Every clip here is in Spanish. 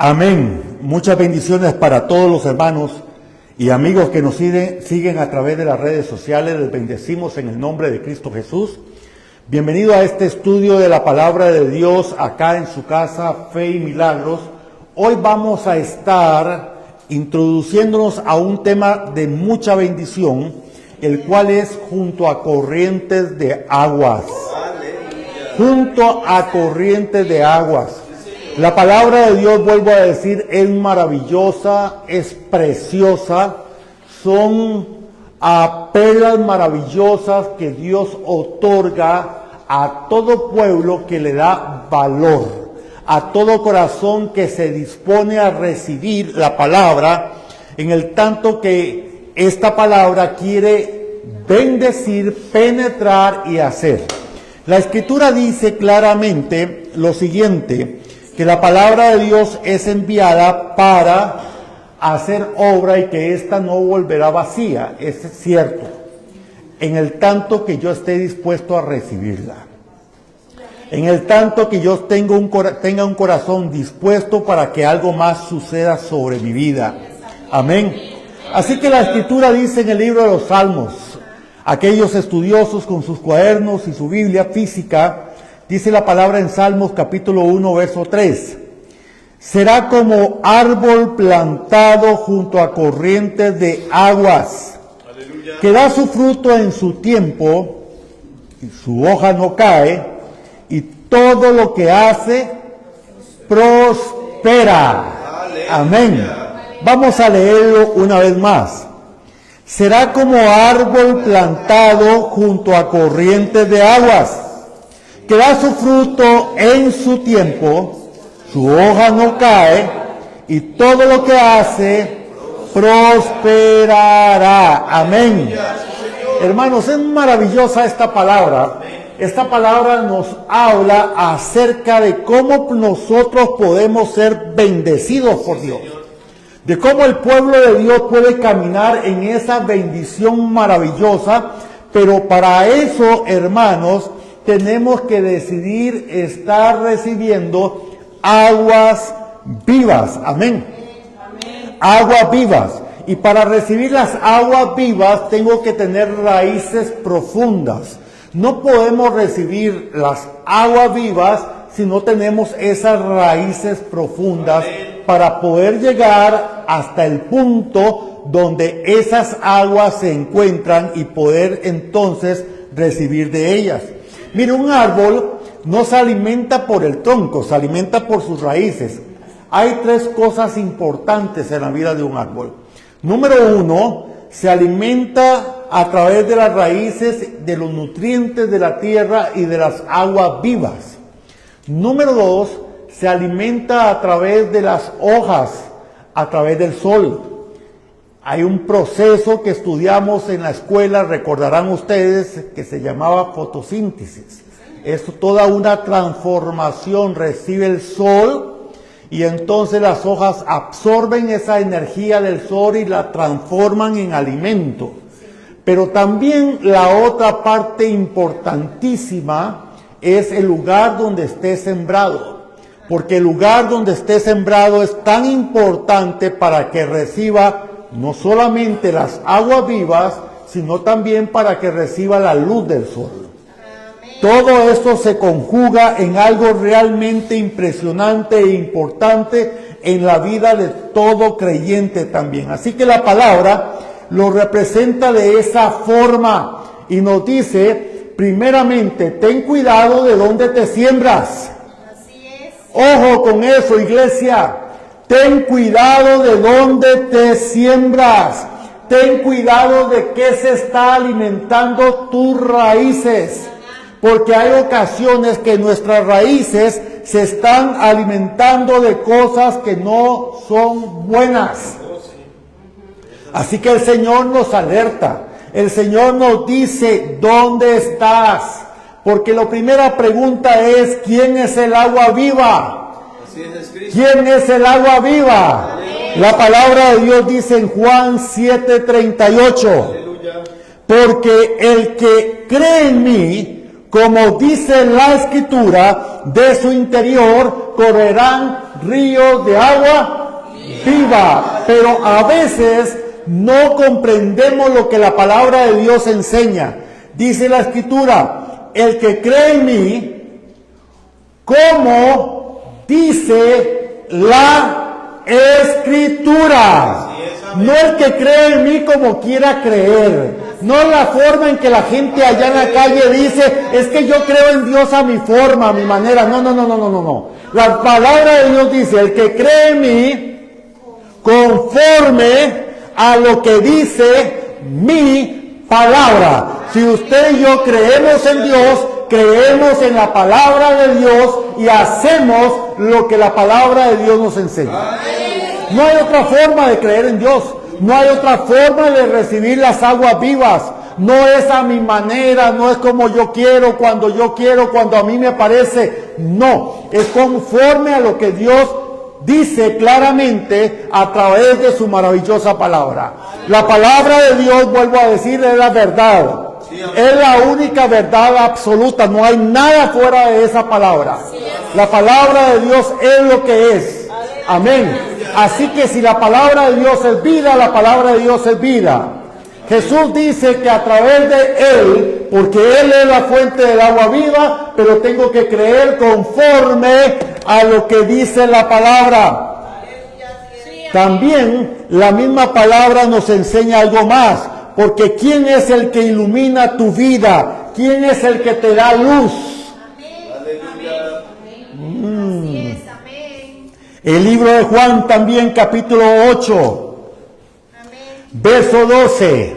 Amén. Muchas bendiciones para todos los hermanos y amigos que nos siguen a través de las redes sociales. Les bendecimos en el nombre de Cristo Jesús. Bienvenido a este estudio de la palabra de Dios acá en su casa, Fe y Milagros. Hoy vamos a estar introduciéndonos a un tema de mucha bendición, el cual es junto a corrientes de aguas. Junto a corrientes de aguas. La palabra de Dios, vuelvo a decir, es maravillosa, es preciosa. Son perlas maravillosas que Dios otorga a todo pueblo que le da valor, a todo corazón que se dispone a recibir la palabra, en el tanto que esta palabra quiere bendecir, penetrar y hacer. La Escritura dice claramente lo siguiente, que la palabra de Dios es enviada para hacer obra y que ésta no volverá vacía. Es cierto, en el tanto que yo esté dispuesto a recibirla. En el tanto que yo tenga un corazón dispuesto para que algo más suceda sobre mi vida. Amén. Así que la Escritura dice en el libro de los Salmos, aquellos estudiosos con sus cuadernos y su Biblia física, dice la palabra en Salmos capítulo 1, verso 3. Será como árbol plantado junto a corrientes de aguas, aleluya, que da su fruto en su tiempo, y su hoja no cae, y todo lo que hace prospera. Aleluya. Amén. Vamos a leerlo una vez más. Será como árbol plantado junto a corrientes de aguas, que da su fruto en su tiempo, su hoja no cae, y todo lo que hace prosperará. Amén. Hermanos, es maravillosa esta palabra. Esta palabra nos habla acerca de cómo nosotros podemos ser bendecidos por Dios. De cómo el pueblo de Dios puede caminar en esa bendición maravillosa. Pero para eso, hermanos, tenemos que decidir estar recibiendo aguas vivas. Amén. Aguas vivas. Y para recibir las aguas vivas tengo que tener raíces profundas. No podemos recibir las aguas vivas si no tenemos esas raíces profundas para poder llegar hasta el punto donde esas aguas se encuentran y poder entonces recibir de ellas. Mire, un árbol no se alimenta por el tronco, se alimenta por sus raíces. Hay tres cosas importantes en la vida de un árbol. Número uno, se alimenta a través de las raíces, de los nutrientes de la tierra y de las aguas vivas. Número dos, se alimenta a través de las hojas, a través del sol. Hay un proceso que estudiamos en la escuela, recordarán ustedes, que se llamaba fotosíntesis. Es toda una transformación, recibe el sol y entonces las hojas absorben esa energía del sol y la transforman en alimento. Pero también la otra parte importantísima es el lugar donde esté sembrado. Porque el lugar donde esté sembrado es tan importante para que reciba no solamente las aguas vivas, sino también para que reciba la luz del sol. Amén. Todo esto se conjuga en algo realmente impresionante e importante en la vida de todo creyente también. Así que la palabra lo representa de esa forma y nos dice, primeramente, ten cuidado de dónde te siembras. Así es. Ojo con eso, iglesia. Ten cuidado de dónde te siembras. Ten cuidado de qué se está alimentando tus raíces. Porque hay ocasiones que nuestras raíces se están alimentando de cosas que no son buenas. Así que el Señor nos alerta. El Señor nos dice, ¿dónde estás? Porque la primera pregunta es, ¿quién es el agua viva? ¿Quién es el agua viva? Amén. La palabra de Dios dice en Juan 7:38, porque el que cree en mí, Como dice la Escritura, de su interior correrán ríos de agua viva. Pero a veces no comprendemos lo que la palabra de Dios enseña. Dice la Escritura, el que cree en mí, como dice la Escritura. No el que cree en mí como quiera creer. No la forma en que la gente allá en la calle dice, es que yo creo en Dios a mi forma, a mi manera. No. La palabra de Dios dice, el que cree en mí, conforme a lo que dice mi palabra. Si usted y yo creemos en Dios, creemos en la palabra de Dios y hacemos lo que la palabra de Dios nos enseña. No hay otra forma de creer en Dios. No hay otra forma de recibir las aguas vivas. No es a mi manera, no es como yo quiero, cuando a mí me parece. No, es conforme a lo que Dios dice claramente a través de su maravillosa palabra. La palabra de Dios, vuelvo a decir, es la verdad. Es la única verdad absoluta. No hay nada fuera de esa palabra. La palabra de Dios es lo que es. Amén. Así que si la palabra de Dios es vida, la palabra de Dios es vida. Jesús dice que a través de Él, porque Él es la fuente del agua viva, pero tengo que creer conforme a lo que dice la palabra. También la misma palabra nos enseña algo más, porque ¿quién es el que ilumina tu vida? ¿Quién es el que te da luz? El libro de Juan también, capítulo 8, verso 12,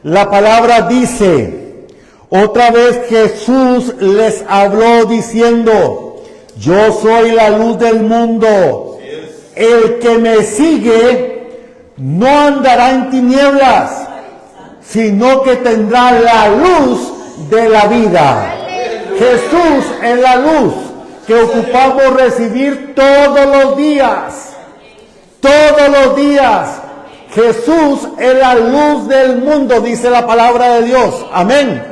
la palabra dice, otra vez Jesús les habló diciendo, yo soy la luz del mundo, el que me sigue no andará en tinieblas, sino que tendrá la luz de la vida. Jesús es la luz que ocupamos recibir todos los días. Todos los días. Jesús es la luz del mundo, dice la palabra de Dios. Amén.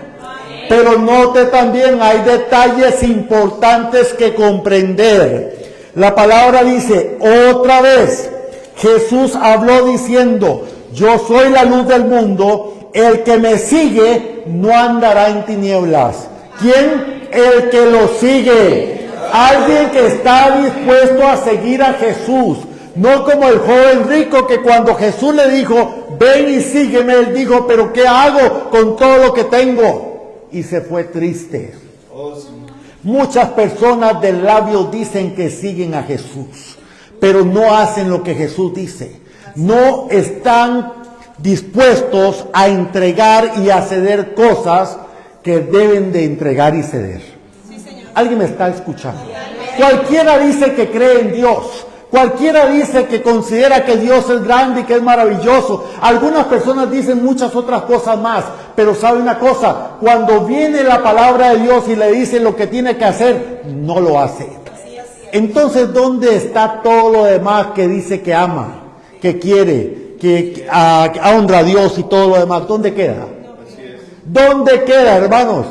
Pero note también, hay detalles importantes que comprender. La palabra dice, otra vez, Jesús habló diciendo, yo soy la luz del mundo, el que me sigue no andará en tinieblas. ¿Quién? El que lo sigue. Alguien que está dispuesto a seguir a Jesús. No como el joven rico que cuando Jesús le dijo, ven y sígueme, él dijo, pero ¿qué hago con todo lo que tengo? Y se fue triste. Muchas personas del labio dicen que siguen a Jesús, pero no hacen lo que Jesús dice. No están dispuestos a entregar y a ceder cosas que deben de entregar y ceder. ¿Alguien me está escuchando? Cualquiera dice que cree en Dios. Cualquiera dice que considera que Dios es grande y que es maravilloso. Algunas personas dicen muchas otras cosas más. Pero sabe una cosa, cuando viene la palabra de Dios y le dice lo que tiene que hacer, no lo hace. Entonces, ¿dónde está todo lo demás que dice que ama, que quiere, que honra a Dios y todo lo demás? ¿Dónde queda? ¿Dónde queda, hermanos?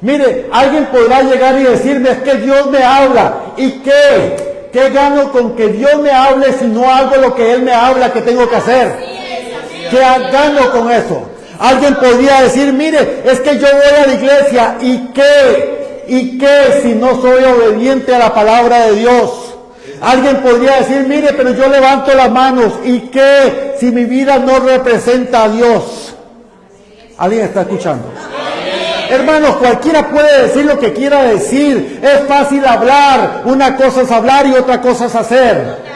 Mire, alguien podrá llegar y decirme, es que Dios me habla. ¿Y qué? ¿Qué gano con que Dios me hable si no hago lo que Él me habla que tengo que hacer? ¿Qué gano con eso? Alguien podría decir, mire, es que yo voy a la iglesia. ¿Y qué? ¿Y qué si no soy obediente a la palabra de Dios? Alguien podría decir, mire, pero yo levanto las manos. ¿Y qué si mi vida no representa a Dios? ¿Alguien está escuchando? Hermanos, cualquiera puede decir lo que quiera decir. Es fácil hablar. Una cosa es hablar y otra cosa es hacer.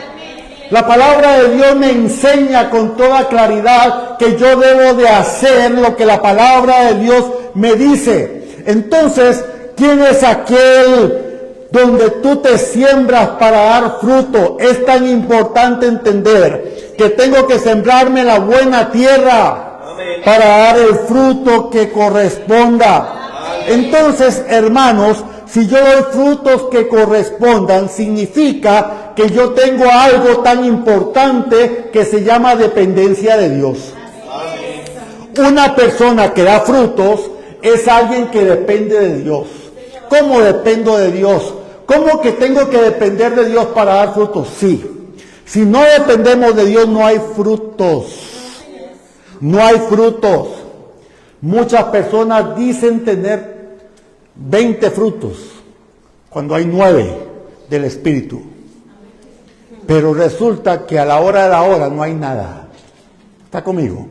La palabra de Dios me enseña con toda claridad que yo debo de hacer lo que la palabra de Dios me dice. Entonces, ¿quién es aquel donde tú te siembras para dar fruto? Es tan importante entender que tengo que sembrarme en la buena tierra para dar el fruto que corresponda. Entonces, hermanos, si yo doy frutos que correspondan, significa que yo tengo algo tan importante que se llama dependencia de Dios. Una persona que da frutos es alguien que depende de Dios. ¿Cómo dependo de Dios? ¿Cómo que tengo que depender de Dios para dar frutos? Sí. Si no dependemos de Dios, no hay frutos. No hay frutos. Muchas personas dicen tener 20 frutos, cuando hay 9 del Espíritu. Pero resulta que a la hora de la hora no hay nada. ¿Está conmigo?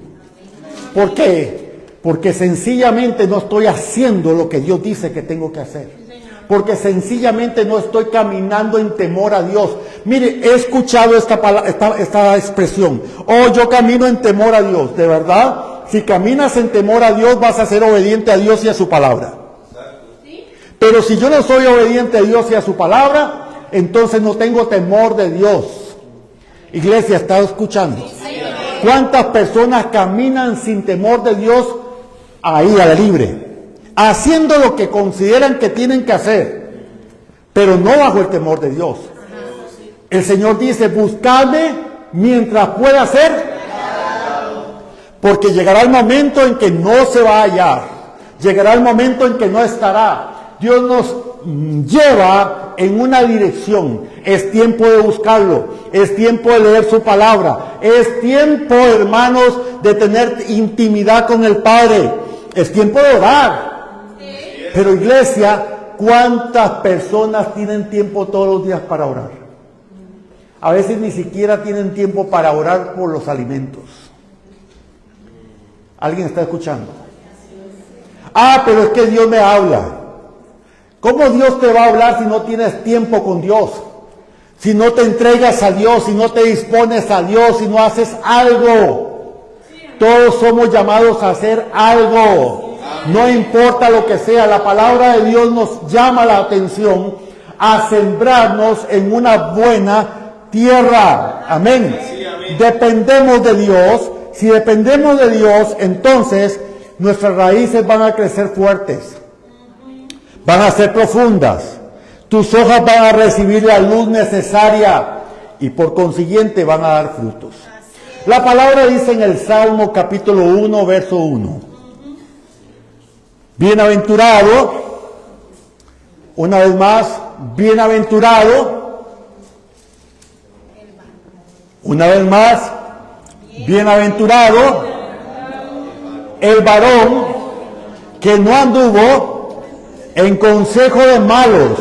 ¿Por qué? Porque sencillamente no estoy haciendo lo que Dios dice que tengo que hacer. Porque sencillamente no estoy caminando en temor a Dios. Mire, he escuchado esta expresión. Oh, yo camino en temor a Dios. ¿De verdad? Si caminas en temor a Dios, vas a ser obediente a Dios y a su palabra. Pero si yo no soy obediente a Dios y a su palabra, entonces no tengo temor de Dios. Iglesia, ¿está escuchando? ¿Cuántas personas caminan sin temor de Dios ahí a la libre? Haciendo lo que consideran que tienen que hacer, pero no bajo el temor de Dios. El Señor dice, buscadme mientras pueda ser, porque llegará el momento en que no se va a hallar, llegará el momento en que no estará. Dios nos lleva en una dirección. Es tiempo de buscarlo, es tiempo de leer su palabra, es tiempo, hermanos, de tener intimidad con el Padre, es tiempo de orar. Pero iglesia, ¿cuántas personas tienen tiempo todos los días para orar? A veces ni siquiera tienen tiempo para orar por los alimentos. ¿Alguien está escuchando? Ah, pero es que Dios me habla. ¿Cómo Dios te va a hablar si no tienes tiempo con Dios? Si no te entregas a Dios, si no te dispones a Dios, si no haces algo. Todos somos llamados a hacer algo. No importa lo que sea, la palabra de Dios nos llama la atención a sembrarnos en una buena tierra. Amén. Sí, amén. Dependemos de Dios. Si dependemos de Dios, entonces nuestras raíces van a crecer fuertes. Van a ser profundas. Tus hojas van a recibir la luz necesaria y por consiguiente van a dar frutos. La palabra dice en el Salmo capítulo 1, verso 1. Bienaventurado, una vez más, bienaventurado, una vez más, bienaventurado, el varón que no anduvo en consejo de malos.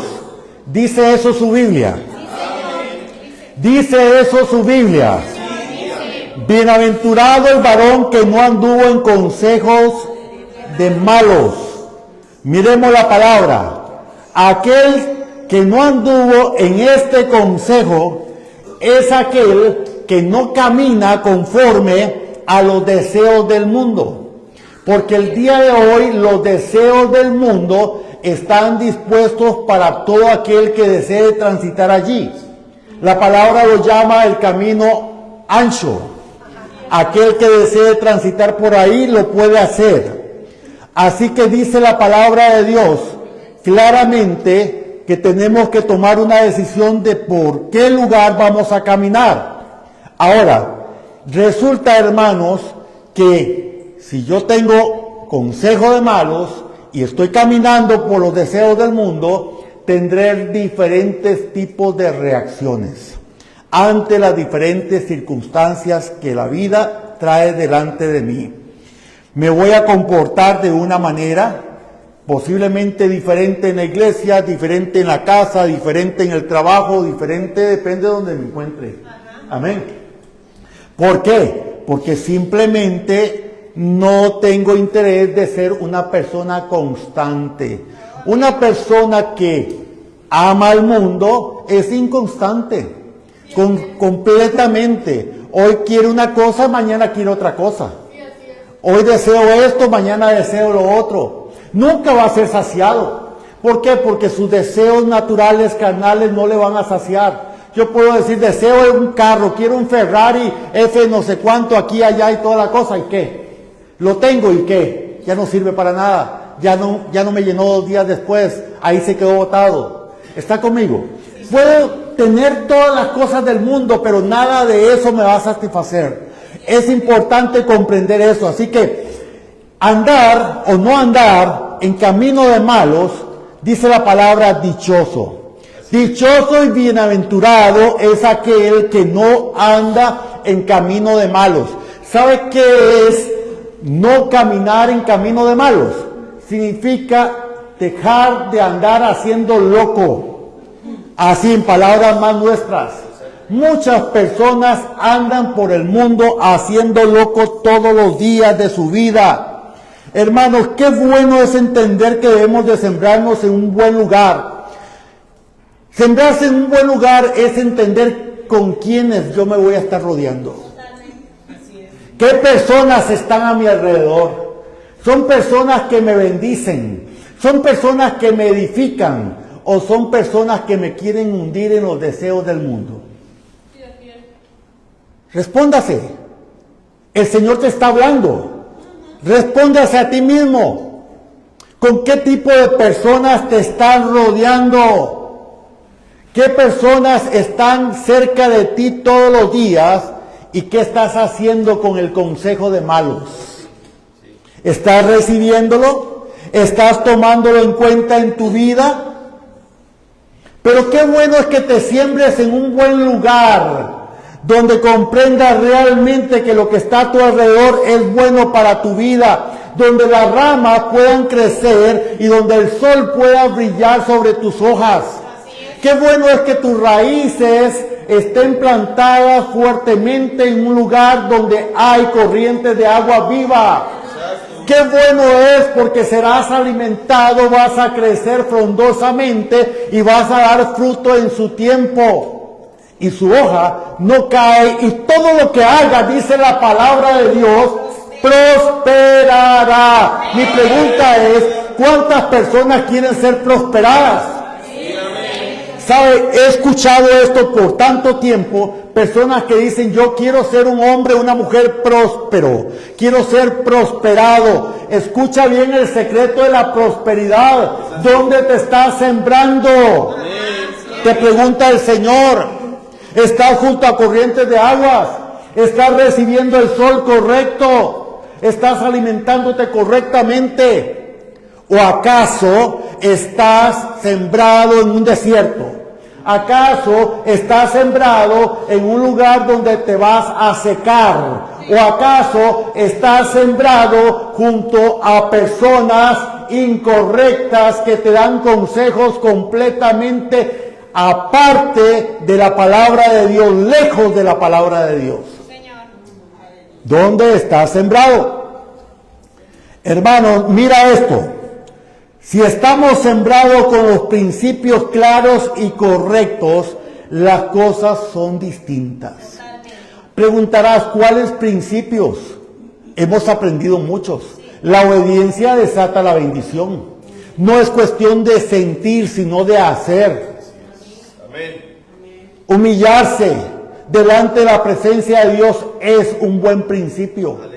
¿Dice eso su Biblia? ¿Dice eso su Biblia? Bienaventurado el varón que no anduvo en consejos de malos. Miremos la palabra. Aquel que no anduvo en este consejo es aquel que no camina conforme a los deseos del mundo. Porque el día de hoy los deseos del mundo están dispuestos para todo aquel que desee transitar allí. La palabra lo llama el camino ancho. Aquel que desee transitar por ahí lo puede hacer. Así que dice la palabra de Dios claramente que tenemos que tomar una decisión de por qué lugar vamos a caminar. Ahora, resulta, hermanos, que si yo tengo consejo de malos y estoy caminando por los deseos del mundo, tendré diferentes tipos de reacciones ante las diferentes circunstancias que la vida trae delante de mí. Me voy a comportar de una manera posiblemente diferente en la iglesia, diferente en la casa, diferente en el trabajo, diferente depende de donde me encuentre. Amén. ¿Por qué? Porque simplemente no tengo interés de ser una persona constante. Una persona que ama al mundo es inconstante, completamente. Hoy quiero una cosa, mañana quiero otra cosa. Hoy deseo esto, mañana deseo lo otro. Nunca va a ser saciado. ¿Por qué? Porque sus deseos naturales, carnales, no le van a saciar. Yo puedo decir, deseo un carro, quiero un Ferrari, F no sé cuánto, aquí, allá y toda la cosa. ¿Y qué? Lo tengo, ¿y qué? Ya no sirve para nada. Ya no me llenó 2 días después. Ahí se quedó botado. ¿Está conmigo? Puedo tener todas las cosas del mundo, pero nada de eso me va a satisfacer. Es importante comprender eso. Así que andar o no andar en camino de malos dice la palabra dichoso. Dichoso y bienaventurado es aquel que no anda en camino de malos. ¿Sabe qué es no caminar en camino de malos? Significa dejar de andar haciendo loco. Así en palabras más nuestras. Muchas personas andan por el mundo haciendo loco todos los días de su vida. Hermanos, qué bueno es entender que debemos de sembrarnos en un buen lugar. Sembrarse en un buen lugar es entender con quiénes yo me voy a estar rodeando. ¿Qué personas están a mi alrededor? ¿Son personas que me bendicen? ¿Son personas que me edifican? ¿O son personas que me quieren hundir en los deseos del mundo? Respóndase. El Señor te está hablando. Respóndase a ti mismo. ¿Con qué tipo de personas te están rodeando? ¿Qué personas están cerca de ti todos los días? ¿Y qué estás haciendo con el consejo de malos? ¿Estás recibiéndolo? ¿Estás tomándolo en cuenta en tu vida? Pero qué bueno es que te siembres en un buen lugar, donde comprendas realmente que lo que está a tu alrededor es bueno para tu vida, donde las ramas puedan crecer y donde el sol pueda brillar sobre tus hojas. Qué bueno es que tus raíces estén plantadas fuertemente en un lugar donde hay corrientes de agua viva. Qué bueno es porque serás alimentado, vas a crecer frondosamente y vas a dar fruto en su tiempo. Y su hoja no cae y todo lo que haga, dice la palabra de Dios, prosperará. Mi pregunta es, ¿cuántas personas quieren ser prosperadas? ¿Sabe? He escuchado esto por tanto tiempo, personas que dicen, yo quiero ser un hombre, una mujer próspero, quiero ser prosperado. Escucha bien el secreto de la prosperidad. ¿Dónde te estás sembrando? Te pregunta el Señor. ¿Estás junto a corrientes de aguas? ¿Estás recibiendo el sol correcto? ¿Estás alimentándote correctamente? ¿O acaso estás sembrado en un desierto? ¿Acaso estás sembrado en un lugar donde te vas a secar? ¿O acaso estás sembrado junto a personas incorrectas que te dan consejos completamente aparte de la palabra de Dios, lejos de la palabra de Dios? ¿Dónde estás sembrado? Hermanos, mira esto. Si estamos sembrados con los principios claros y correctos, las cosas son distintas. Preguntarás, ¿cuáles principios? Hemos aprendido muchos. La obediencia desata la bendición. No es cuestión de sentir, sino de hacer. Humillarse delante de la presencia de Dios es un buen principio.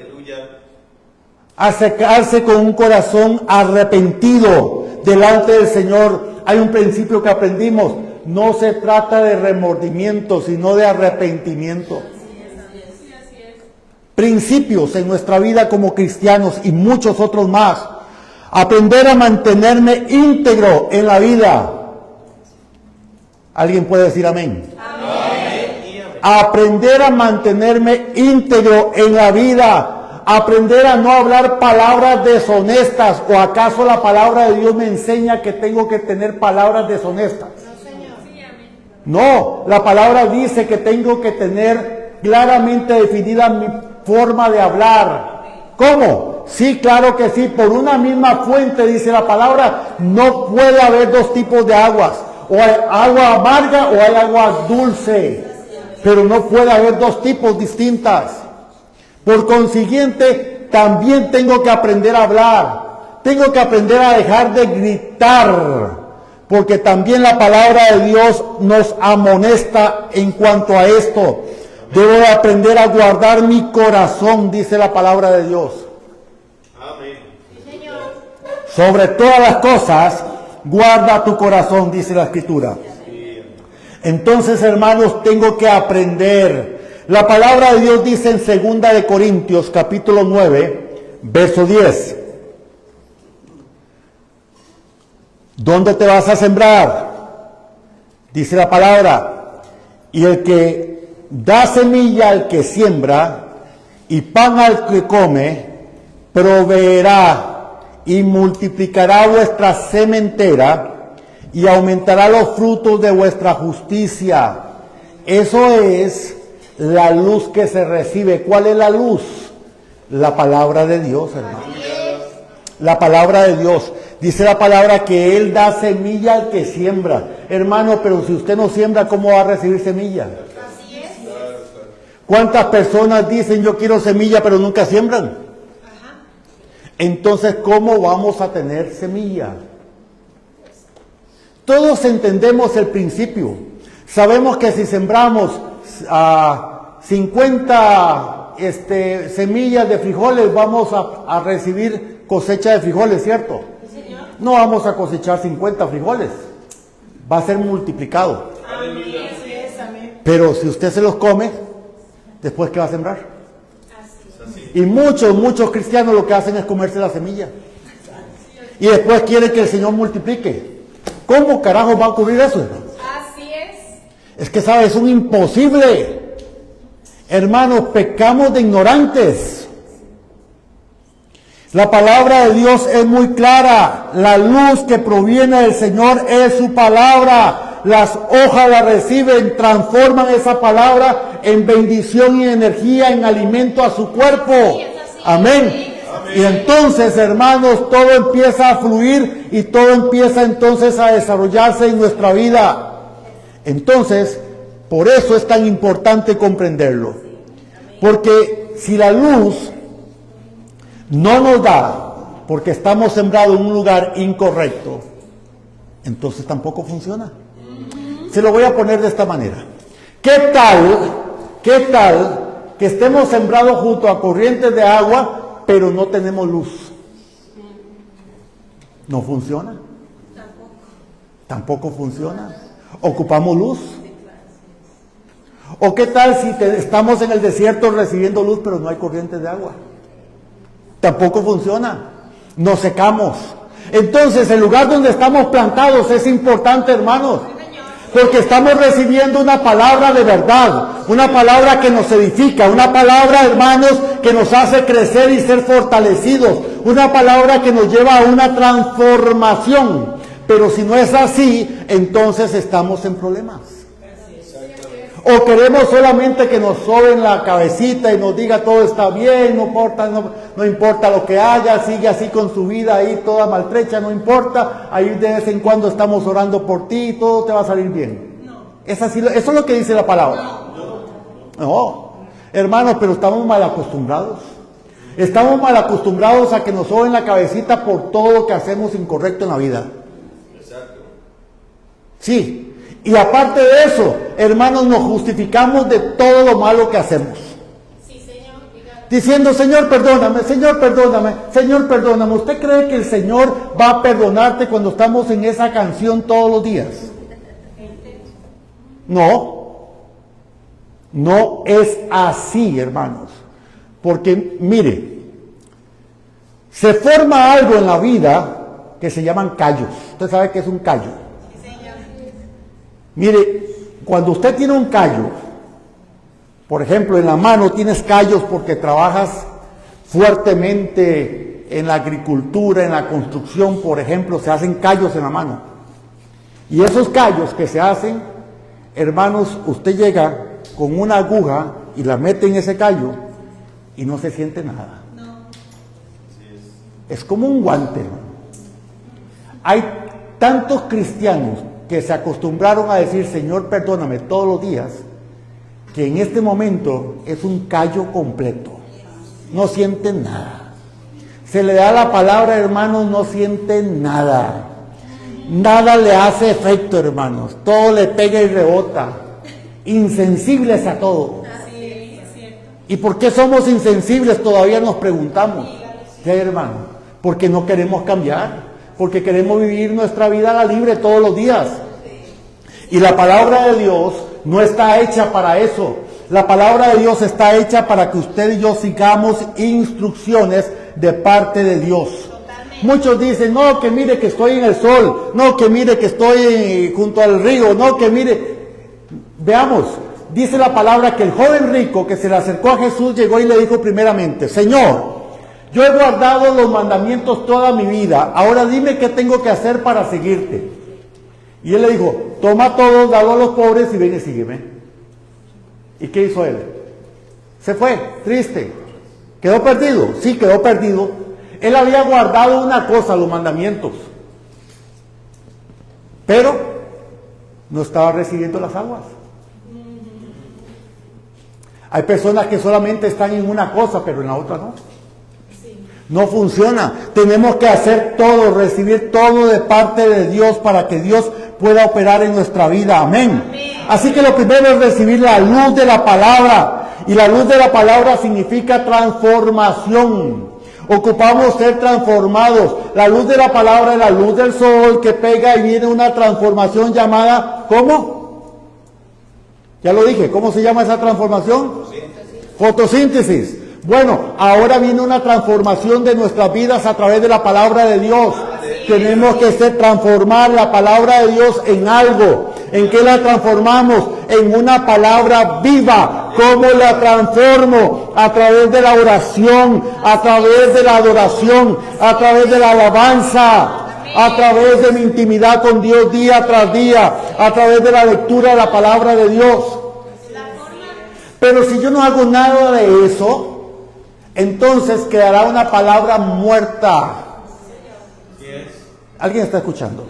Acercarse con un corazón arrepentido delante del Señor. Hay un principio que aprendimos. No se trata de remordimiento, sino de arrepentimiento. Principios en nuestra vida como cristianos y muchos otros más. Aprender a mantenerme íntegro en la vida. ¿Alguien puede decir amén? Amén. Aprender a mantenerme íntegro en la vida. Aprender a no hablar palabras deshonestas. ¿O acaso la palabra de Dios me enseña que tengo que tener palabras deshonestas? No, la palabra dice que tengo que tener claramente definida mi forma de hablar. ¿Cómo? Sí, claro que sí. Por una misma fuente, dice la palabra, no puede haber dos tipos de aguas. O hay agua amarga o hay agua dulce. Pero no puede haber dos tipos distintas. Por consiguiente, también tengo que aprender a hablar. Tengo que aprender a dejar de gritar. Porque también la palabra de Dios nos amonesta en cuanto a esto. Debo de aprender a guardar mi corazón, dice la palabra de Dios. Amén. Sobre todas las cosas, guarda tu corazón, dice la Escritura. Entonces, hermanos, tengo que aprender. La palabra de Dios dice en 2 de Corintios, capítulo 9, verso 10. ¿Dónde te vas a sembrar? Dice la palabra, y el que da semilla al que siembra y pan al que come, proveerá y multiplicará vuestra sementera y aumentará los frutos de vuestra justicia. Eso es la luz que se recibe. ¿Cuál es la luz? La palabra de Dios, hermano. La palabra de Dios. Dice la palabra que Él da semilla al que siembra. Hermano, pero si usted no siembra, ¿cómo va a recibir semilla? Así es. ¿Cuántas personas dicen yo quiero semilla pero nunca siembran? Entonces, ¿cómo vamos a tener semilla? Todos entendemos el principio. Sabemos que si sembramos 50 semillas de frijoles, vamos a recibir cosecha de frijoles, ¿cierto? No vamos a cosechar 50 frijoles. Va a ser multiplicado. Pero si usted se los come, ¿después qué va a sembrar? Y muchos cristianos lo que hacen es comerse la semilla. Y después quieren que el Señor multiplique. ¿Cómo carajo va a ocurrir eso, hermano? Así es. Es que, ¿sabes? Es un imposible. Hermanos, pecamos de ignorantes. La palabra de Dios es muy clara. La luz que proviene del Señor es su palabra. Las hojas la reciben, transforman esa palabra en bendición y energía, en alimento a su cuerpo. Amén. Y entonces, hermanos, todo empieza a fluir y todo empieza entonces a desarrollarse en nuestra vida. Entonces, por eso es tan importante comprenderlo. Porque si la luz no nos da, porque estamos sembrados en un lugar incorrecto, entonces tampoco funciona. Se lo voy a poner de esta manera. ¿Qué tal que estemos sembrados junto a corrientes de agua, pero no tenemos luz? ¿No funciona? Tampoco funciona. ¿Ocupamos luz? ¿O qué tal si estamos en el desierto recibiendo luz, pero no hay corrientes de agua? Tampoco funciona. Nos secamos. Entonces, el lugar donde estamos plantados es importante, hermanos. Porque estamos recibiendo una palabra de verdad, una palabra que nos edifica, una palabra, hermanos, que nos hace crecer y ser fortalecidos, una palabra que nos lleva a una transformación. Pero si no es así, entonces estamos en problemas. O queremos solamente que nos soben la cabecita y nos diga todo está bien, no importa lo que haya, sigue así con su vida ahí toda maltrecha, no importa, ahí de vez en cuando estamos orando por ti y todo te va a salir bien. Eso es lo que dice la palabra. No, hermanos, pero estamos mal acostumbrados. Estamos mal acostumbrados a que nos soben la cabecita por todo lo que hacemos incorrecto en la vida. Sí. Y aparte de eso, hermanos, nos justificamos de todo lo malo que hacemos. Sí, Señor. Diciendo, Señor, perdóname, Señor, perdóname, Señor, perdóname. ¿Usted cree que el Señor va a perdonarte cuando estamos en esa canción todos los días? No. No es así, hermanos. Porque, mire, se forma algo en la vida que se llaman callos. ¿Usted sabe qué es un callo? Mire, cuando usted tiene un callo, por ejemplo, en la mano tienes callos porque trabajas fuertemente en la agricultura, en la construcción, por ejemplo, se hacen callos en la mano. Y esos callos que se hacen, hermanos, usted llega con una aguja y la mete en ese callo y no se siente nada. Es como un guante, hermano. Hay tantos cristianos que se acostumbraron a decir, Señor, perdóname todos los días, que en este momento es un callo completo. No sienten nada. Se le da la palabra, hermanos, no sienten nada. Nada le hace efecto, hermanos. Todo le pega y rebota. Insensibles a todo. ¿Y por qué somos insensibles? Todavía nos preguntamos. ¿Qué, hermano? Porque no queremos cambiar. Porque queremos vivir nuestra vida a la libre todos los días. Y la palabra de Dios no está hecha para eso. La palabra de Dios está hecha para que usted y yo sigamos instrucciones de parte de Dios. Muchos dicen, no, que mire que estoy en el sol, no, que mire que estoy junto al río, no, que mire. Veamos, dice la palabra que el joven rico que se le acercó a Jesús llegó y le dijo primeramente, Señor, yo he guardado los mandamientos toda mi vida, ahora dime qué tengo que hacer para seguirte. Y él le dijo, toma todo, dalo a los pobres y ven y sígueme. ¿Y qué hizo él? Se fue, triste. ¿Quedó perdido? Sí, quedó perdido. Él había guardado una cosa, los mandamientos, pero no estaba recibiendo las aguas. Hay personas que solamente están en una cosa, pero en la otra no. No funciona. Tenemos que hacer todo, recibir todo de parte de Dios para que Dios pueda operar en nuestra vida. Amén. Así que lo primero es recibir la luz de la palabra. Y la luz de la palabra significa transformación. Ocupamos ser transformados. La luz de la palabra es la luz del sol que pega y viene una transformación llamada, ¿cómo? Ya lo dije, ¿cómo se llama esa transformación? Fotosíntesis. Bueno, ahora viene una transformación de nuestras vidas a través de la palabra de Dios. Tenemos que transformar la palabra de Dios en algo. ¿En qué la transformamos? En una palabra viva. ¿Cómo la transformo? A través de la oración, a través de la adoración, a través de la alabanza, a través de mi intimidad con Dios día tras día, a través de la lectura de la palabra de Dios. Pero si yo no hago nada de eso, entonces quedará una palabra muerta. ¿Alguien está escuchando?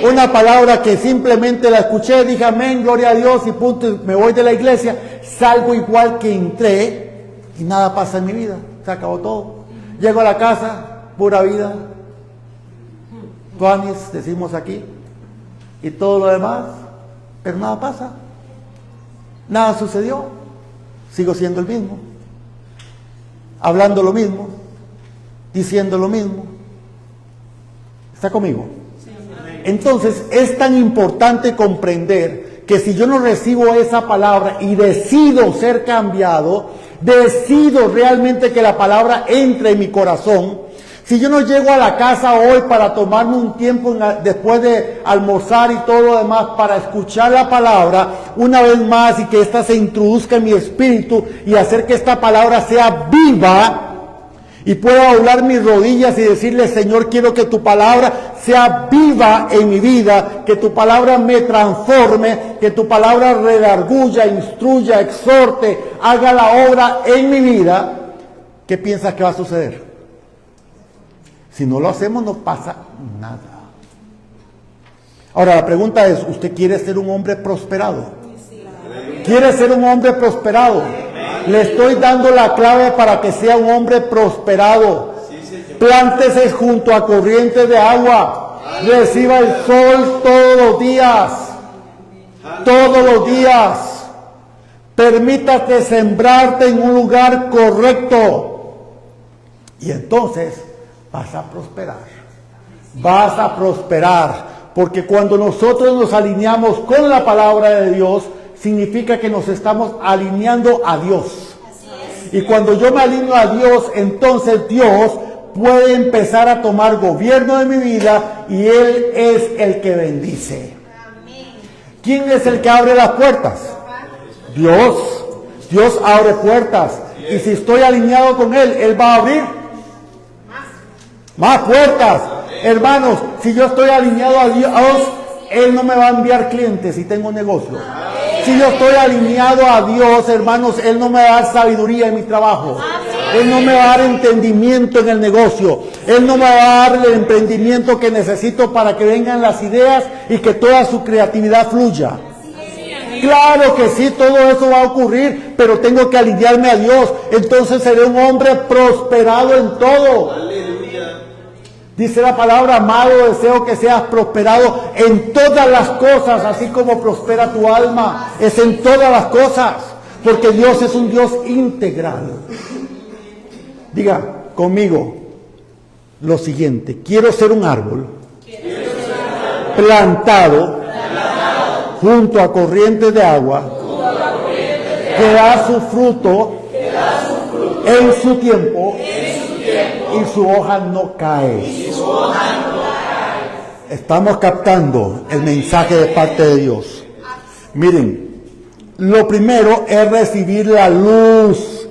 Una palabra que simplemente la escuché, dije amén, gloria a Dios y punto, me voy de la iglesia, salgo igual que entré y nada pasa en mi vida, se acabó todo. Llego a la casa, pura vida, tuanis, decimos aquí, y todo lo demás, pero nada pasa, nada sucedió, sigo siendo el mismo, hablando lo mismo, diciendo lo mismo. ¿Está conmigo? Entonces es tan importante comprender que si yo no recibo esa palabra y decido ser cambiado, decido realmente que la palabra entre en mi corazón, si yo no llego a la casa hoy para tomarme un tiempo después de almorzar y todo lo demás para escuchar la palabra una vez más y que ésta se introduzca en mi espíritu y hacer que esta palabra sea viva, y puedo doblar mis rodillas y decirle, Señor, quiero que tu palabra sea viva en mi vida, que tu palabra me transforme, que tu palabra redarguya, instruya, exhorte, haga la obra en mi vida. ¿Qué piensas que va a suceder? Si no lo hacemos, no pasa nada. Ahora, la pregunta es, ¿usted quiere ser un hombre prosperado? ¿Quiere ser un hombre prosperado? Le estoy dando la clave para que sea un hombre prosperado. Plántese junto a corrientes de agua. Reciba el sol todos los días. Todos los días. Permítate sembrarte en un lugar correcto. Y entonces vas a prosperar. Vas a prosperar. Porque cuando nosotros nos alineamos con la palabra de Dios, significa que nos estamos alineando a Dios. Y cuando yo me alineo a Dios, entonces Dios puede empezar a tomar gobierno de mi vida y Él es el que bendice. ¿Quién es el que abre las puertas? Dios. Dios abre puertas. Y si estoy alineado con Él, Él va a abrir más puertas. Hermanos, si yo estoy alineado a Dios, Él no me va a enviar clientes si tengo negocio. Si yo estoy alineado a Dios, hermanos, Él no me va a dar sabiduría en mi trabajo. Él no me va a dar entendimiento en el negocio. Él no me va a dar el emprendimiento que necesito para que vengan las ideas y que toda su creatividad fluya. Claro que sí, todo eso va a ocurrir, pero tengo que alinearme a Dios. Entonces seré un hombre prosperado en todo. Dice la palabra, amado, deseo que seas prosperado en todas las cosas, así como prospera tu alma. Es en todas las cosas, porque Dios es un Dios integral. Diga conmigo lo siguiente: quiero ser un árbol plantado junto a corrientes de agua, que da su fruto en su tiempo, y su hoja no cae. Estamos captando el mensaje de parte de Dios. Miren, lo primero es recibir la luz.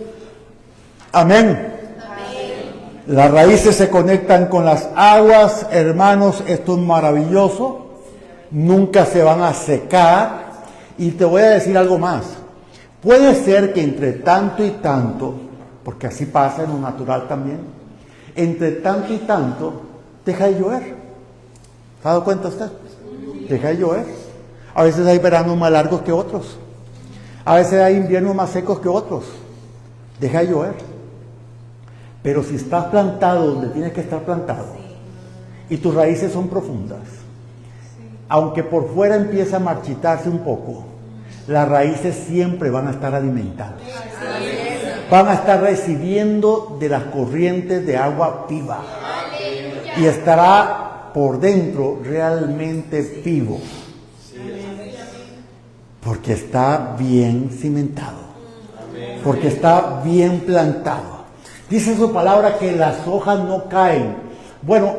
Amén. Las raíces se conectan con las aguas, hermanos, esto es maravilloso. Nunca se van a secar. Y te voy a decir algo más. Puede ser que entre tanto y tanto, porque así pasa en lo natural también, entre tanto y tanto, deja de llover. ¿Se ha dado cuenta usted? Deja de llover. A veces hay veranos más largos que otros. A veces hay inviernos más secos que otros. Deja de llover. Pero si estás plantado donde tienes que estar plantado, y tus raíces son profundas, aunque por fuera empieza a marchitarse un poco, las raíces siempre van a estar alimentadas. Van a estar recibiendo de las corrientes de agua viva. Y estará por dentro realmente vivo. Porque está bien cimentado. Porque está bien plantado. Dice su palabra que las hojas no caen. Bueno,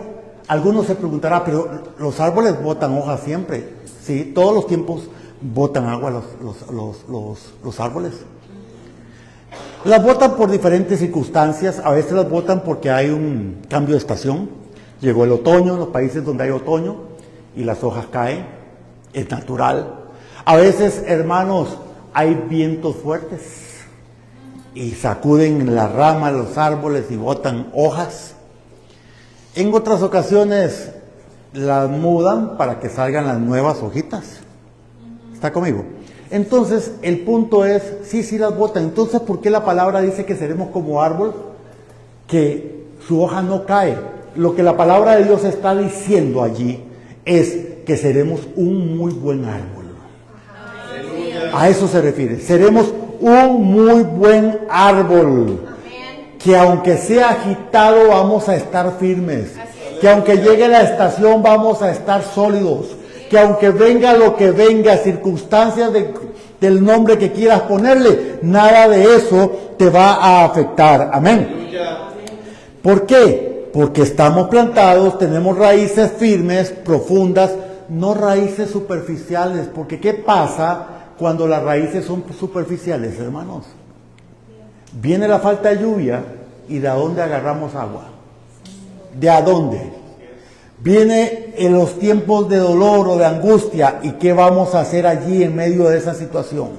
algunos se preguntarán, pero los árboles botan hojas siempre. Sí, todos los tiempos botan agua los árboles. Las botan por diferentes circunstancias. A veces las botan porque hay un cambio de estación. Llegó el otoño, en los países donde hay otoño, y las hojas caen. Es natural. A veces, hermanos, hay vientos fuertes y sacuden las ramas, los árboles y botan hojas. En otras ocasiones las mudan para que salgan las nuevas hojitas. ¿Está conmigo? Entonces, el punto es, sí las botan. Entonces, ¿por qué la palabra dice que seremos como árbol? Que su hoja no cae. Lo que la palabra de Dios está diciendo allí es que seremos un muy buen árbol. A eso se refiere. Seremos un muy buen árbol. Que aunque sea agitado, vamos a estar firmes. Que aunque llegue la estación, vamos a estar sólidos. Que aunque venga lo que venga, circunstancias del nombre que quieras ponerle, nada de eso te va a afectar. Amén. ¿Por qué? Porque estamos plantados, tenemos raíces firmes, profundas, no raíces superficiales. Porque ¿qué pasa cuando las raíces son superficiales, hermanos? Viene la falta de lluvia y ¿de dónde agarramos agua? ¿De a dónde? Viene en los tiempos de dolor o de angustia, ¿y qué vamos a hacer allí en medio de esa situación?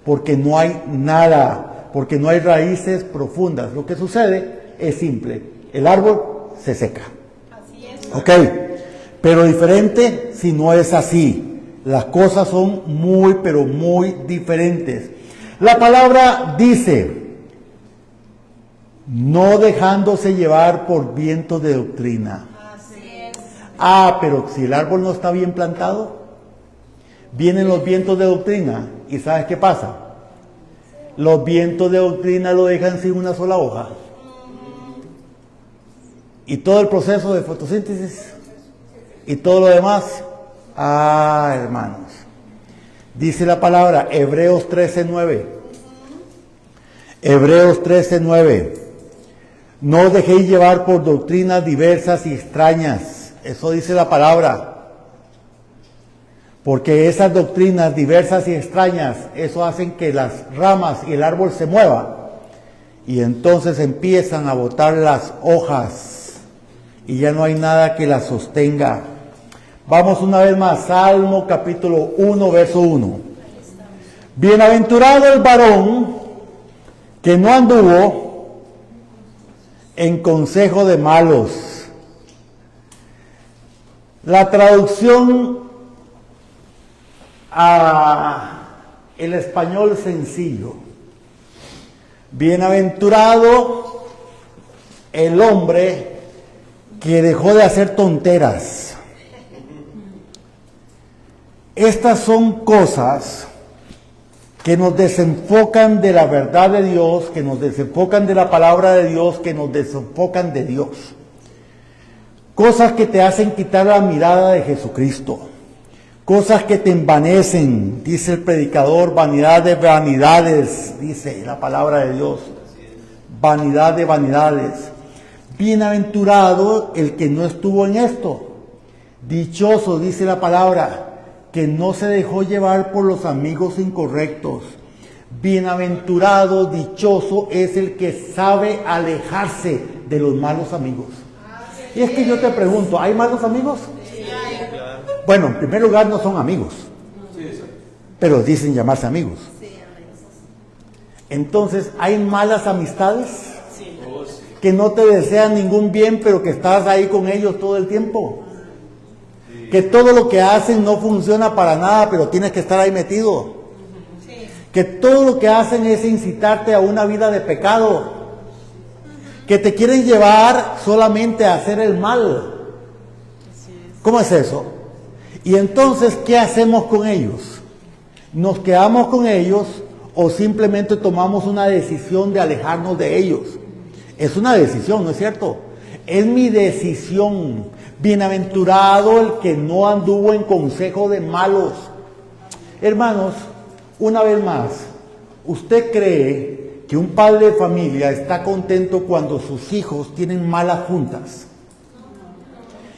Porque no hay nada, porque no hay raíces profundas. Lo que sucede es simple, el árbol se seca. Así es. ¿Ok? Pero diferente si no es así. Las cosas son muy, pero muy diferentes. La palabra dice, no dejándose llevar por vientos de doctrina. Pero si el árbol no está bien plantado, vienen los vientos de doctrina. ¿Y sabes qué pasa? Los vientos de doctrina lo dejan sin una sola hoja. Y todo el proceso de fotosíntesis y todo lo demás. Hermanos. Dice la palabra, Hebreos 13:9. Hebreos 13:9. No os dejéis llevar por doctrinas diversas y extrañas. Eso dice la palabra. Porque esas doctrinas diversas y extrañas, eso hacen que las ramas y el árbol se muevan. Y entonces empiezan a botar las hojas. Y ya no hay nada que las sostenga. Vamos una vez más, Salmo capítulo 1, verso 1. Bienaventurado el varón que no anduvo en consejo de malos. La traducción a el español sencillo. Bienaventurado el hombre que dejó de hacer tonteras. Estas son cosas que nos desenfocan de la verdad de Dios, que nos desenfocan de la palabra de Dios, que nos desenfocan de Dios. Cosas que te hacen quitar la mirada de Jesucristo. Cosas que te envanecen, dice el predicador, vanidad de vanidades, dice la palabra de Dios. Vanidad de vanidades. Bienaventurado el que no estuvo en esto. Dichoso, dice la palabra, que no se dejó llevar por los amigos incorrectos. Bienaventurado, dichoso es el que sabe alejarse de los malos amigos. Y es que yo te pregunto, ¿hay malos amigos? Bueno, en primer lugar no son amigos, pero dicen llamarse amigos. Entonces, ¿hay malas amistades? Que no te desean ningún bien, pero que estás ahí con ellos todo el tiempo. Que todo lo que hacen no funciona para nada, pero tienes que estar ahí metido. Que todo lo que hacen es incitarte a una vida de pecado. Que te quieren llevar solamente a hacer el mal. ¿Cómo es eso? Y entonces, ¿qué hacemos con ellos? ¿Nos quedamos con ellos o simplemente tomamos una decisión de alejarnos de ellos? Es una decisión, ¿no es cierto? Es mi decisión. Bienaventurado el que no anduvo en consejo de malos. Hermanos, una vez más, ¿usted cree que un padre de familia está contento cuando sus hijos tienen malas juntas?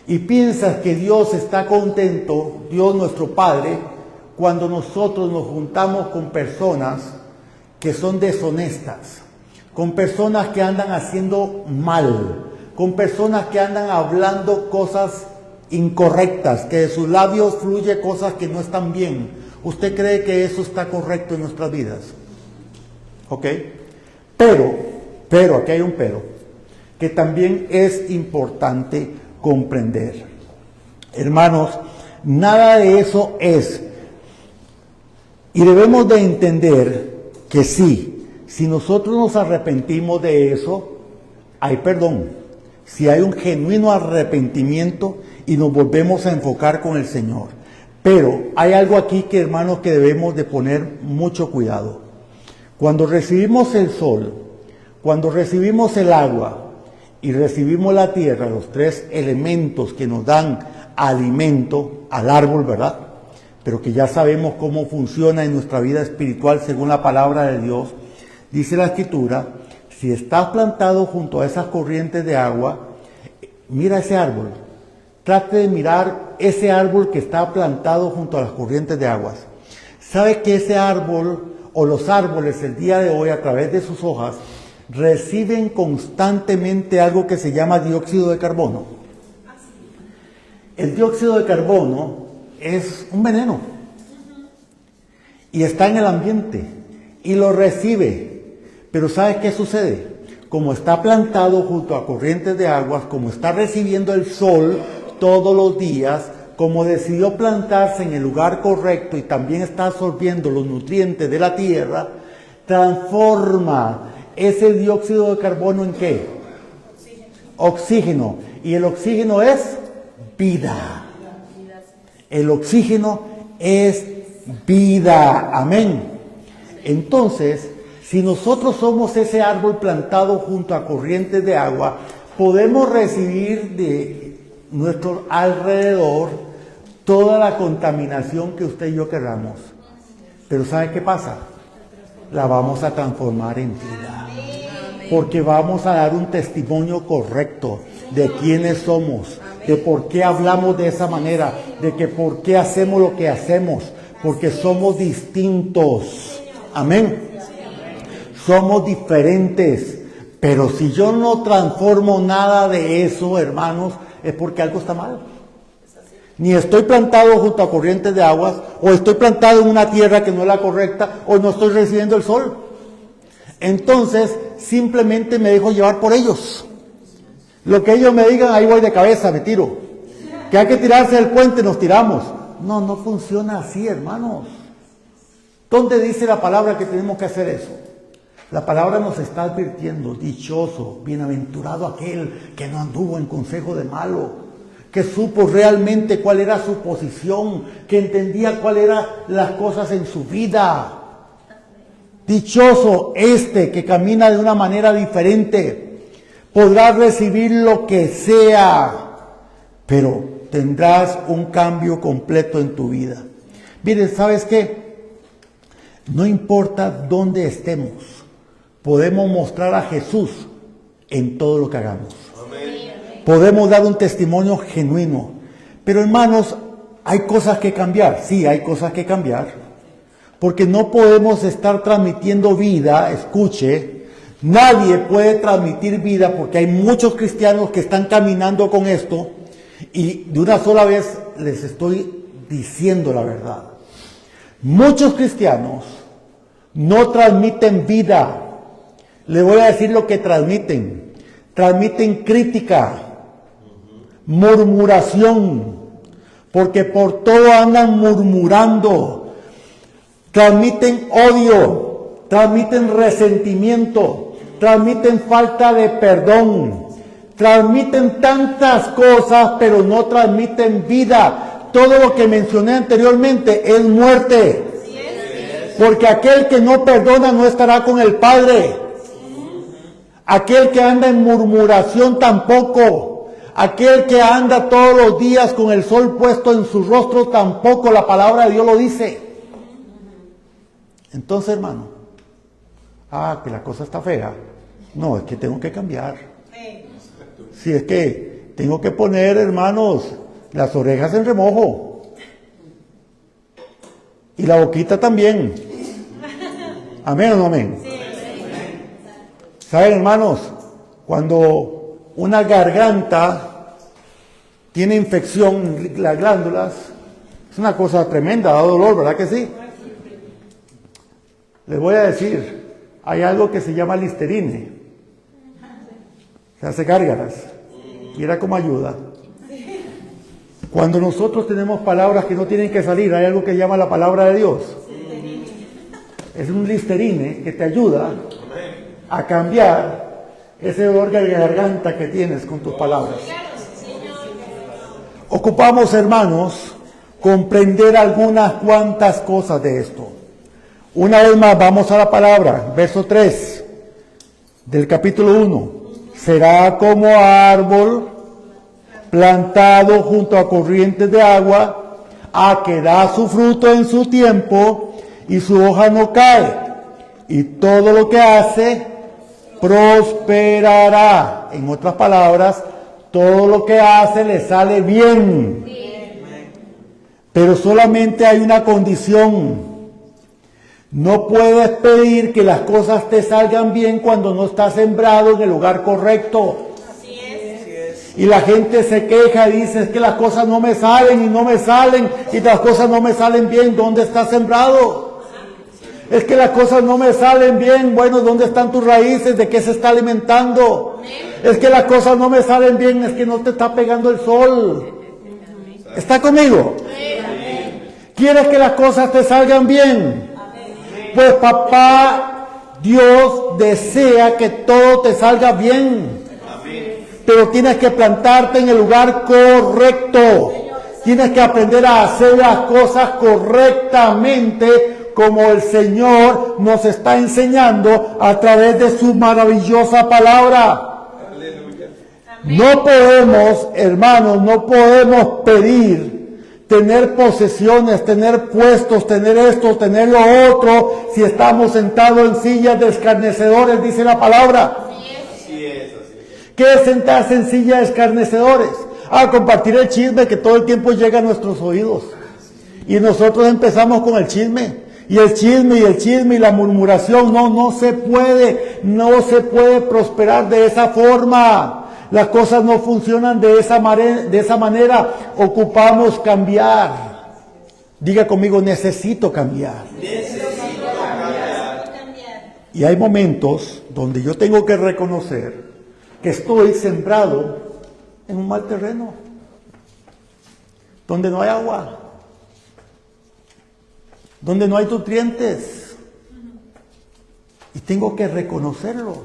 Y piensas que Dios está contento, Dios nuestro Padre, cuando nosotros nos juntamos con personas que son deshonestas, con personas que andan haciendo mal, con personas que andan hablando cosas incorrectas, que de sus labios fluye cosas que no están bien. ¿Usted cree que eso está correcto en nuestras vidas? ¿Ok? Pero, aquí hay un pero, que también es importante comprender. Hermanos, nada de eso es. Y debemos de entender que sí, si nosotros nos arrepentimos de eso, hay perdón. Si hay un genuino arrepentimiento y nos volvemos a enfocar con el Señor. Pero hay algo aquí que, hermanos, que debemos de poner mucho cuidado. Cuando recibimos el sol, cuando recibimos el agua y recibimos la tierra, los tres elementos que nos dan alimento al árbol, ¿verdad? Pero que ya sabemos cómo funciona en nuestra vida espiritual según la palabra de Dios. Dice la Escritura, si estás plantado junto a esas corrientes de agua, mira ese árbol. Trate de mirar ese árbol que está plantado junto a las corrientes de aguas. ¿Sabe que ese árbol o los árboles el día de hoy a través de sus hojas reciben constantemente algo que se llama dióxido de carbono? El dióxido de carbono es un veneno y está en el ambiente y lo recibe. Pero ¿sabe qué sucede? Como está plantado junto a corrientes de aguas, como está recibiendo el sol todos los días, como decidió plantarse en el lugar correcto y también está absorbiendo los nutrientes de la tierra, transforma ese dióxido de carbono ¿en qué? Oxígeno. Y el oxígeno es vida. El oxígeno es vida. Amén. Entonces, si nosotros somos ese árbol plantado junto a corrientes de agua, podemos recibir de nuestro alrededor toda la contaminación que usted y yo querramos. Pero ¿sabe qué pasa? La vamos a transformar en vida. Porque vamos a dar un testimonio correcto de quiénes somos, de por qué hablamos de esa manera, de que por qué hacemos lo que hacemos, porque somos distintos. Amén. Somos diferentes. Pero si yo no transformo nada de eso, hermanos, es porque algo está mal. Ni estoy plantado junto a corrientes de aguas, o estoy plantado en una tierra que no es la correcta, o no estoy recibiendo el sol. Entonces, simplemente me dejo llevar por ellos. Lo que ellos me digan, ahí voy de cabeza, me tiro. Que hay que tirarse del puente, nos tiramos. No, no funciona así, hermanos. ¿Dónde dice la palabra que tenemos que hacer eso? La palabra nos está advirtiendo, dichoso, bienaventurado aquel que no anduvo en consejo de malo, que supo realmente cuál era su posición, que entendía cuáles eran las cosas en su vida. Dichoso este que camina de una manera diferente, podrás recibir lo que sea, pero tendrás un cambio completo en tu vida. Miren, ¿sabes qué? No importa dónde estemos, podemos mostrar a Jesús en todo lo que hagamos. podemos dar un testimonio genuino. Pero hermanos, hay cosas que cambiar. Sí, hay cosas que cambiar. Porque no podemos estar transmitiendo vida. Escuche, nadie puede transmitir vida porque hay muchos cristianos que están caminando con esto. Y de una sola vez les estoy diciendo la verdad. Muchos cristianos no transmiten vida. Le voy a decir lo que transmiten. Transmiten crítica, murmuración, porque por todo andan murmurando. Transmiten odio, transmiten resentimiento, transmiten falta de perdón, transmiten tantas cosas, pero no transmiten vida. Todo lo que mencioné anteriormente es muerte. Porque aquel que no perdona no estará con el Padre. Aquel que anda en murmuración tampoco. Aquel que anda todos los días con el sol puesto en su rostro tampoco. La palabra de Dios lo dice. Entonces, hermano, que la cosa está fea. No, es que tengo que cambiar. Sí, es que tengo que poner, hermanos, las orejas en remojo. Y la boquita también. ¿Amén o no amén? Sí. ¿Saben, hermanos? Cuando una garganta tiene infección, las glándulas, es una cosa tremenda, da dolor, ¿verdad que sí? Les voy a decir, hay algo que se llama Listerine. Se hace gárgaras. Mira cómo ayuda. Cuando nosotros tenemos palabras que no tienen que salir, hay algo que se llama la palabra de Dios. Es un Listerine que te ayuda a cambiar ese dolor de garganta que tienes con tus palabras. Ocupamos, hermanos, comprender algunas cuantas cosas de esto. Una vez más, vamos a la palabra, verso 3 del capítulo 1. Será como árbol plantado junto a corrientes de agua, que da su fruto en su tiempo y su hoja no cae, y todo lo que hace prosperará. En otras palabras, todo lo que hace le sale bien. Pero solamente hay una condición. No puedes pedir que las cosas te salgan bien cuando no estás sembrado en el lugar correcto. Y la gente se queja y dice, es que las cosas no me salen y no me salen, y las cosas no me salen bien. ¿Dónde estás sembrado? Es que las cosas no me salen bien. Bueno, ¿dónde están tus raíces? ¿De qué se está alimentando? Es que las cosas no me salen bien, es que no te está pegando el sol. ¿Está conmigo? ¿Quieres que las cosas te salgan bien? Pues papá Dios desea que todo te salga bien. Pero tienes que plantarte en el lugar correcto. Tienes que aprender a hacer las cosas correctamente, como el Señor nos está enseñando a través de su maravillosa palabra. No podemos, hermanos, no podemos pedir tener posesiones, tener puestos, tener esto, tener lo otro, si estamos sentados en sillas de escarnecedores, dice la palabra. ¿Qué es sentarse en silla de escarnecedores? Compartir el chisme que todo el tiempo llega a nuestros oídos. Y nosotros empezamos con el chisme. Y el chisme, y el chisme, y la murmuración. No se puede prosperar de esa forma. Las cosas no funcionan de esa manera. Ocupamos cambiar. Diga conmigo, necesito cambiar. Y hay momentos donde yo tengo que reconocer que estoy sembrado en un mal terreno, donde no hay agua, donde no hay nutrientes, y tengo que reconocerlo,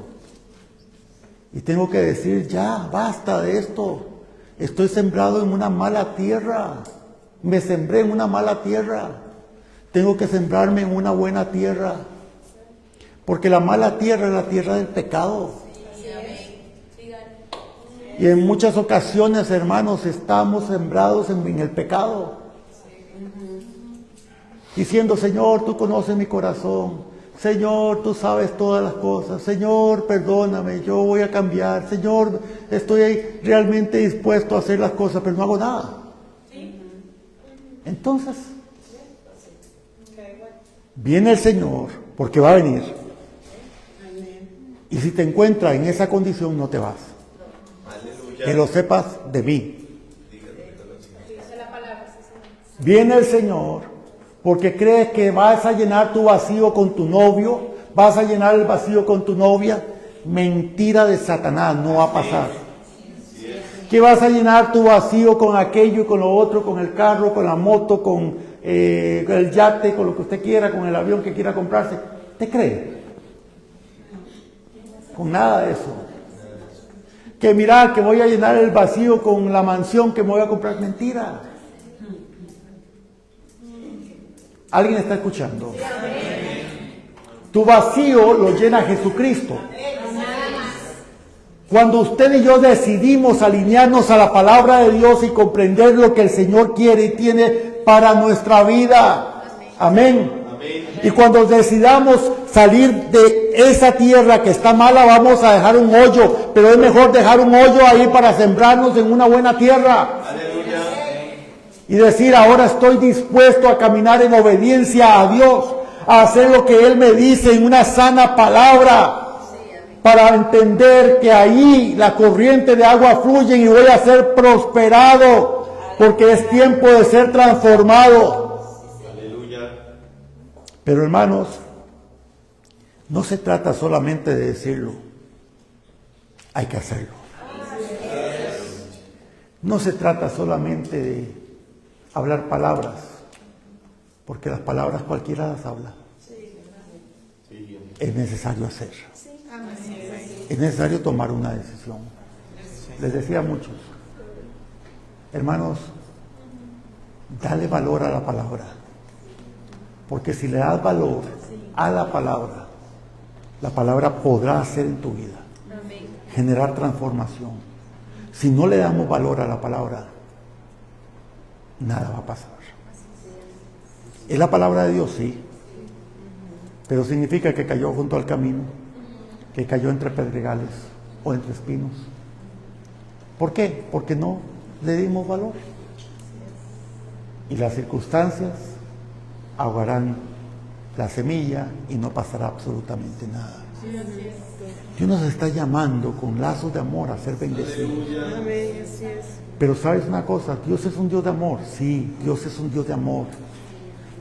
y tengo que decir, ya, basta de esto, estoy sembrado en una mala tierra, me sembré en una mala tierra, tengo que sembrarme en una buena tierra, porque la mala tierra es la tierra del pecado. Y en muchas ocasiones, hermanos, estamos sembrados en el pecado. Diciendo, Señor, tú conoces mi corazón. Señor, tú sabes todas las cosas. Señor, perdóname, yo voy a cambiar. Señor, estoy realmente dispuesto a hacer las cosas, pero no hago nada. Entonces, viene el Señor, porque va a venir. Y si te encuentras en esa condición, no te vas. Que lo sepas de mí. Viene el Señor porque crees que vas a llenar tu vacío con tu novio, vas a llenar el vacío con tu novia. Mentira de Satanás, no va a pasar. Que vas a llenar tu vacío con aquello y con lo otro, con el carro, con la moto, con el yate, con lo que usted quiera, con el avión que quiera comprarse. ¿Te cree? Con nada de eso. Que mira, que voy a llenar el vacío con la mansión que me voy a comprar. Mentira. ¿Alguien está escuchando? Tu vacío lo llena Jesucristo. Cuando usted y yo decidimos alinearnos a la palabra de Dios y comprender lo que el Señor quiere y tiene para nuestra vida. Amén. Y cuando decidamos salir de esa tierra que está mala, vamos a dejar un hoyo. Pero es mejor dejar un hoyo ahí para sembrarnos en una buena tierra. Y decir, ahora estoy dispuesto a caminar en obediencia a Dios, a hacer lo que Él me dice en una sana palabra, para entender que ahí la corriente de agua fluye y voy a ser prosperado, porque es tiempo de ser transformado. Pero hermanos, no se trata solamente de decirlo, hay que hacerlo. No se trata solamente de hablar palabras, porque las palabras cualquiera las habla. Es necesario hacer. Es necesario tomar una decisión. Les decía a muchos, hermanos, dale valor a la palabra, porque si le das valor a la palabra podrá hacer en tu vida, generar transformación. Si no le damos valor a la palabra, nada va a pasar. ¿Es la palabra de Dios? Sí. Pero significa que cayó junto al camino, que cayó entre pedregales o entre espinos. ¿Por qué? Porque no le dimos valor. Y las circunstancias ahogarán la semilla y no pasará absolutamente nada. Dios nos está llamando con lazos de amor a ser bendecidos. Pero ¿sabes una cosa? Dios es un Dios de amor. Sí, Dios es un Dios de amor.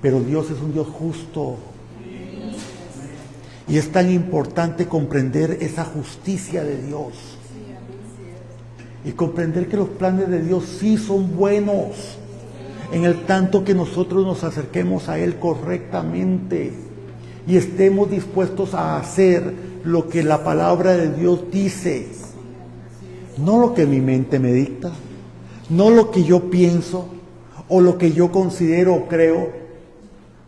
Pero Dios es un Dios justo. Y es tan importante comprender esa justicia de Dios. Y comprender que los planes de Dios sí son buenos, en el tanto que nosotros nos acerquemos a Él correctamente y estemos dispuestos a hacer lo que la palabra de Dios dice. No lo que mi mente me dicta, no lo que yo pienso o lo que yo considero o creo.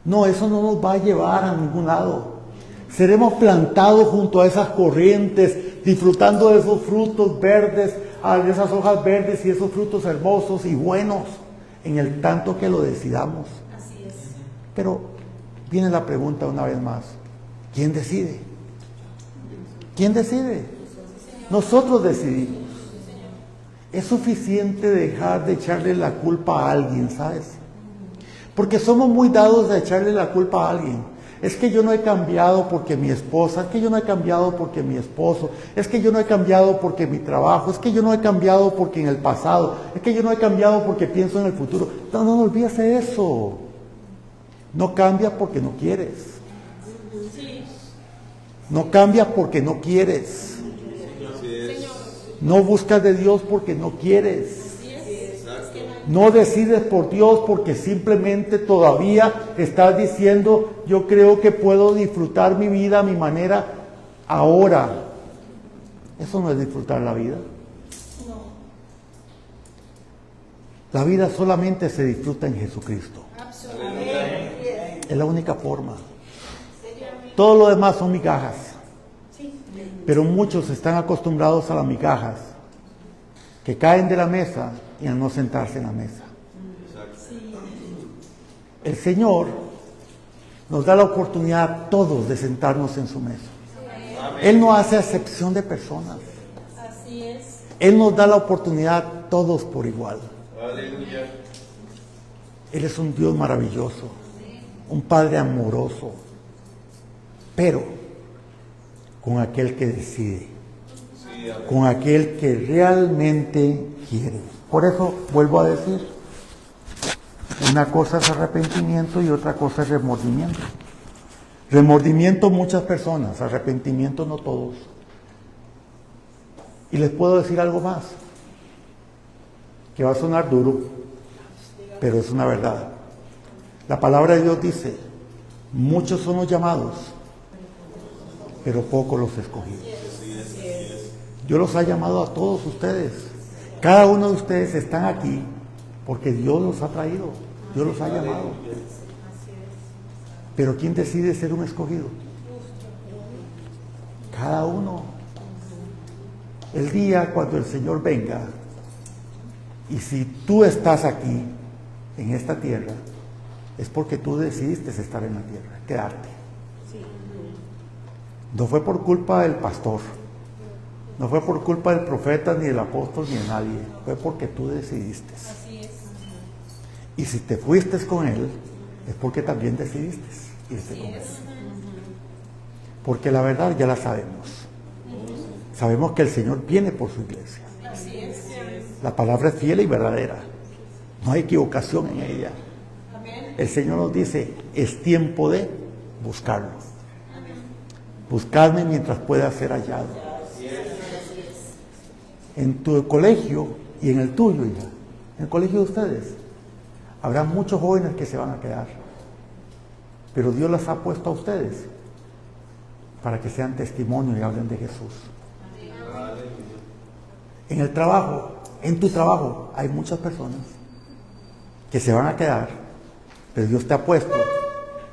No, eso no nos va a llevar a ningún lado. Seremos plantados junto a esas corrientes, disfrutando de esos frutos verdes, de esas hojas verdes y esos frutos hermosos y buenos, en el tanto que lo decidamos. Así es. Pero viene la pregunta una vez más: ¿quién decide? ¿Quién decide? Nosotros decidimos. Es suficiente dejar de echarle la culpa a alguien, ¿sabes? Porque somos muy dados a echarle la culpa a alguien. Es que yo no he cambiado porque mi esposa, es que yo no he cambiado porque mi esposo, es que yo no he cambiado porque mi trabajo, es que yo no he cambiado porque en el pasado, es que yo no he cambiado porque pienso en el futuro. No olvides eso. No cambias porque no quieres. No cambias porque no quieres. No buscas de Dios porque no quieres. No decides por Dios porque simplemente todavía estás diciendo, yo creo que puedo disfrutar mi vida a mi manera ahora. Eso no es disfrutar la vida. La vida solamente se disfruta en Jesucristo. Es la única forma. Todo lo demás son migajas. Pero muchos están acostumbrados a las migajas, que caen de la mesa y a no sentarse en la mesa. El Señor nos da la oportunidad a todos de sentarnos en su mesa. Él no hace acepción de personas. Así es. Él nos da la oportunidad a todos por igual. Aleluya. Él es un Dios maravilloso, un Padre amoroso, pero con aquel que decide, con aquel que realmente quiere. Por eso vuelvo a decir, una cosa es arrepentimiento y otra cosa es remordimiento. Remordimiento muchas personas, arrepentimiento no todos. Y les puedo decir algo más, que va a sonar duro, pero es una verdad. La palabra de Dios dice, muchos son los llamados, pero pocos los escogidos. Dios los ha llamado a todos ustedes. Cada uno de ustedes están aquí porque Dios los ha traído, Dios los ha llamado. Pero ¿quién decide ser un escogido? Cada uno. El día cuando el Señor venga, y si tú estás aquí, en esta tierra, es porque tú decidiste estar en la tierra, quedarte. No fue por culpa del pastor, no fue por culpa del profeta, ni del apóstol, ni de nadie, fue porque tú decidiste. Así es. Y si te fuiste con Él, es porque también decidiste irte con Él. Porque la verdad ya la sabemos. Sabemos que el Señor viene por su iglesia. Así es. La palabra es fiel y verdadera. No hay equivocación en ella. El Señor nos dice, es tiempo de buscarlo. Buscarme mientras pueda ser hallado. En tu colegio y en el tuyo, hija, en el colegio de ustedes, habrá muchos jóvenes que se van a quedar. Pero Dios las ha puesto a ustedes para que sean testimonio y hablen de Jesús. En el trabajo, en tu trabajo, hay muchas personas que se van a quedar, pero Dios te ha puesto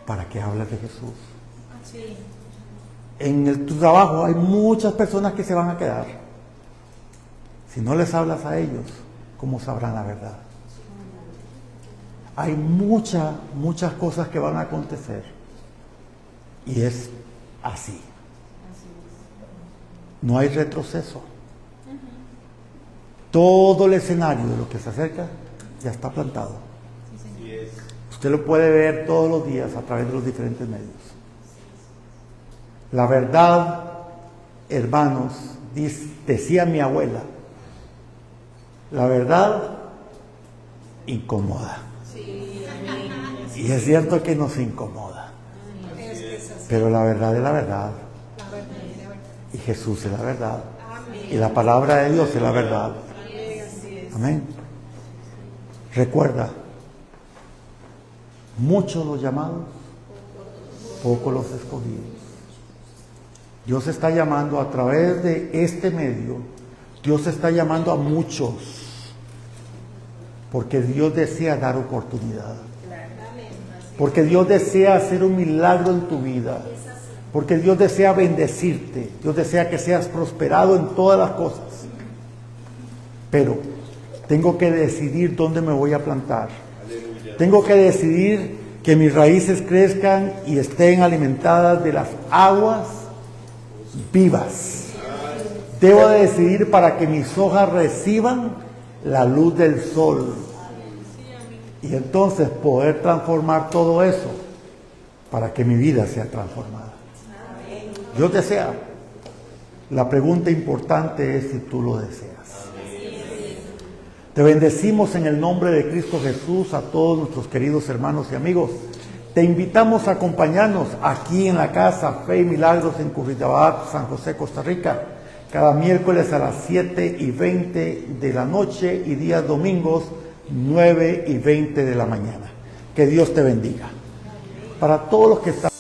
para que hables de Jesús. Sí. En tu trabajo hay muchas personas que se van a quedar. Si no les hablas a ellos, ¿cómo sabrán la verdad? Hay muchas cosas que van a acontecer. Y es así. No hay retroceso. Todo el escenario de lo que se acerca ya está plantado. Usted lo puede ver todos los días a través de los diferentes medios. La verdad, hermanos, decía mi abuela, la verdad incomoda. Y es cierto que nos incomoda. Pero la verdad es la verdad. Y Jesús es la verdad. Y la palabra de Dios es la verdad. Amén. Recuerda, muchos los llamados, pocos los escogidos. Dios está llamando a través de este medio, Dios está llamando a muchos, porque Dios desea dar oportunidad, porque Dios desea hacer un milagro en tu vida, porque Dios desea bendecirte, Dios desea que seas prosperado en todas las cosas. Pero tengo que decidir dónde me voy a plantar. Tengo que decidir que mis raíces crezcan y estén alimentadas de las aguas vivas. Debo de decidir para que mis hojas reciban la luz del sol. Y entonces poder transformar todo eso para que mi vida sea transformada. Dios desea. La pregunta importante es si tú lo deseas. Te bendecimos en el nombre de Cristo Jesús a todos nuestros queridos hermanos y amigos. Te invitamos a acompañarnos aquí en la casa Fe y Milagros en Curridabat, San José, Costa Rica, cada miércoles a las 7:20 de la noche y días domingos 9:20 de la mañana. Que Dios te bendiga. Para todos los que están